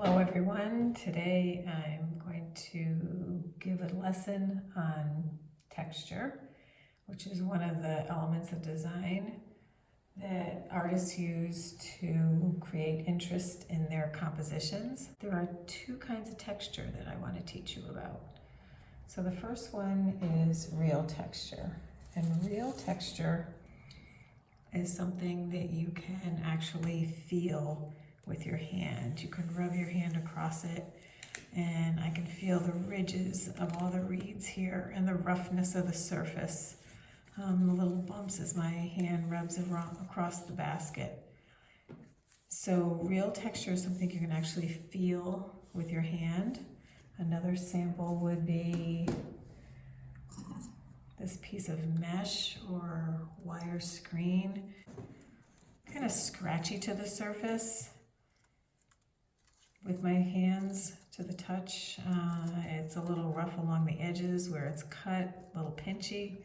Hello everyone. Today I'm going to give a lesson on texture, which is one of the elements of design that artists use to create interest in their compositions. There are two kinds of texture that I want to teach you about. So the first one is real texture. And real texture is something that you can actually feel with your hand. You can rub your hand across it and I can feel the ridges of all the reeds here and the roughness of the surface. The little bumps as my hand rubs across the basket. So real texture is something you can actually feel with your hand. Another sample would be this piece of mesh or wire screen. Kind of scratchy to the surface with my hands to the touch. It's a little rough along the edges where it's cut, a little pinchy.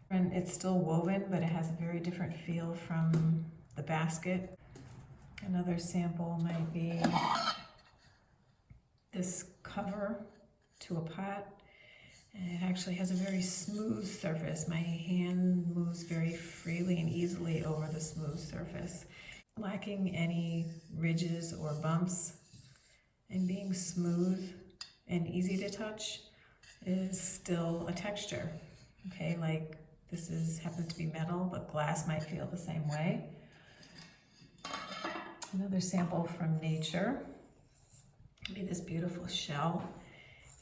And it's still woven, but it has a very different feel from the basket. Another sample might be this cover to a pot. And it actually has a very smooth surface. My hand moves very freely and easily over the smooth surface, lacking any ridges or bumps, and being smooth and easy to touch is still a texture. Okay, like this happens to be metal, but glass might feel the same way. Another sample from nature would be this beautiful shell.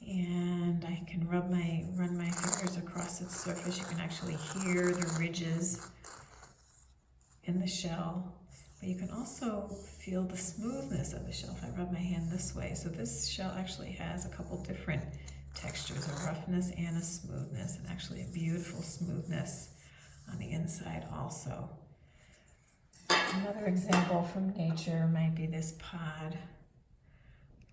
And I can run my fingers across its surface. You can actually hear the ridges in the shell, but you can also feel the smoothness of the shell if I rub my hand this way. So this shell actually has a couple different textures, a roughness and a smoothness, and actually a beautiful smoothness on the inside also. Another example from nature might be this pod,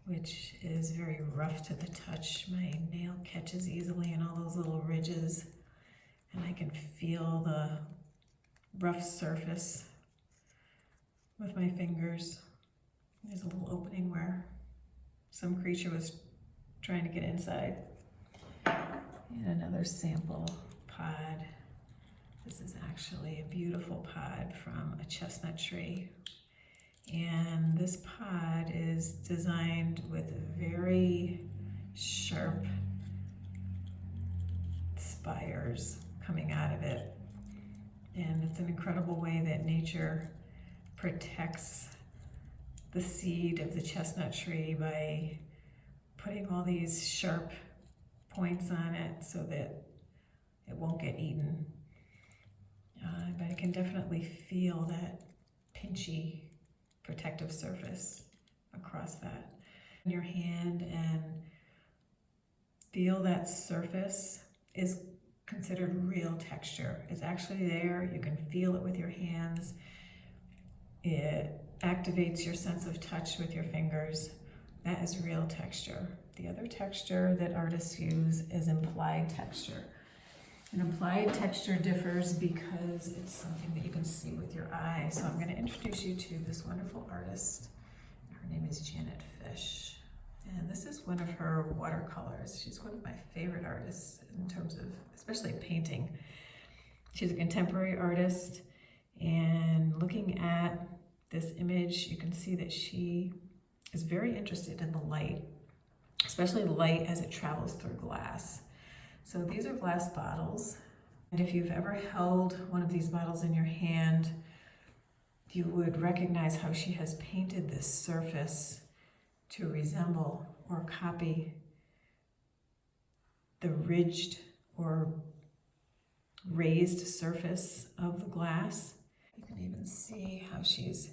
which is very rough to the touch. My nail catches easily in all those little ridges, and I can feel the rough surface with my fingers. There's a little opening where some creature was trying to get inside. And another sample pod. This is actually a beautiful pod from a chestnut tree. And this pod is designed with very sharp spires coming out of it. And it's an incredible way that nature protects the seed of the chestnut tree by putting all these sharp points on it so that it won't get eaten. But I can definitely feel that pinchy protective surface across that in your hand, and feel that surface is considered real texture. It's actually there. You can feel it with your hands. It activates your sense of touch with your fingers. That is real texture. The other texture that artists use is implied texture. And implied texture differs because it's something that you can see with your eye. So I'm going to introduce you to this wonderful artist. Her name is Janet Fish. And this is one of her watercolors. She's one of my favorite artists in terms of, especially painting. She's a contemporary artist. And looking at this image, you can see that she is very interested in the light, especially light as it travels through glass. So these are glass bottles, and if you've ever held one of these bottles in your hand, you would recognize how she has painted this surface to resemble or copy the ridged or raised surface of the glass. You can even see how she's,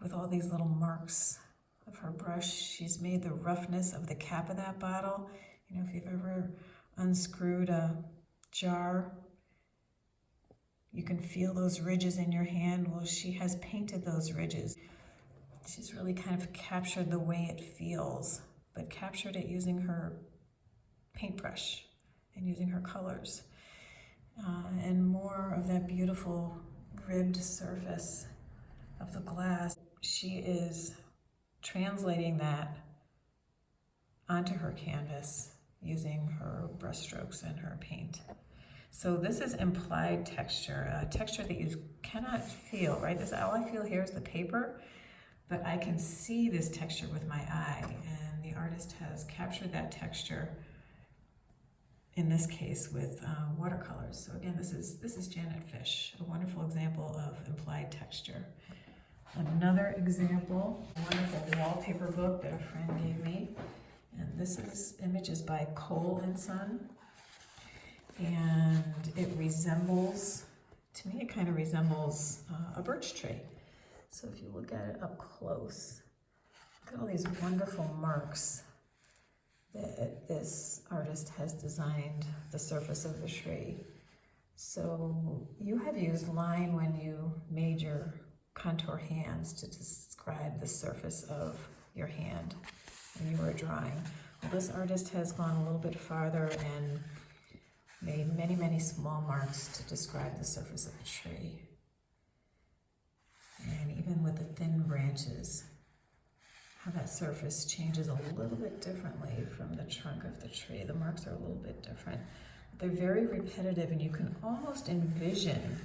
with all these little marks of her brush, she's made the roughness of the cap of that bottle. You know, if you've ever unscrewed a jar, you can feel those ridges in your hand. Well, she has painted those ridges. She's really kind of captured the way it feels, but captured it using her paintbrush and using her colors. And more of that beautiful ribbed surface of the glass. She is translating that onto her canvas using her brush strokes and her paint. So this is implied texture, a texture that you cannot feel, right? This, all I feel here is the paper, but I can see this texture with my eye, and the artist has captured that texture, in this case with watercolors. So again, this is Janet Fish, a wonderful example of implied texture. Another example, a wonderful wallpaper book that a friend gave me, and this is images by Cole and Son, and it resembles, to me it kind of resembles a birch tree. So if you look at it up close, look at all these wonderful marks that this artist has designed the surface of the tree. So you have used line when you made your contour hands to describe the surface of your hand when you were drawing. Well, this artist has gone a little bit farther and made many, many small marks to describe the surface of a tree. And even with the thin branches, how that surface changes a little bit differently from the trunk of the tree. The marks are a little bit different. They're very repetitive, and you can almost envision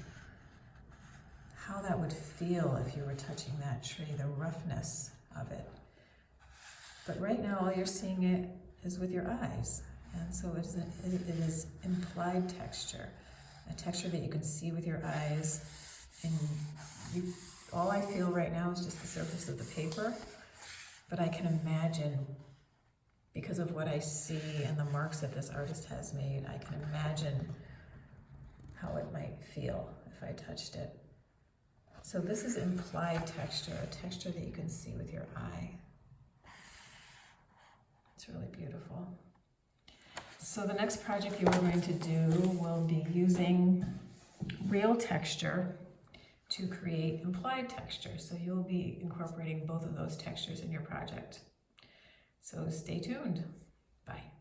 how that would feel if you were touching that tree, the roughness of it. But right now, all you're seeing it is with your eyes. And so it is implied texture, a texture that you can see with your eyes. And all I feel right now is just the surface of the paper. But I can imagine, because of what I see and the marks that this artist has made, I can imagine how it might feel if I touched it. So this is implied texture, a texture that you can see with your eye. It's really beautiful. So the next project you are going to do will be using real texture to create implied texture. So you'll be incorporating both of those textures in your project. So stay tuned. Bye.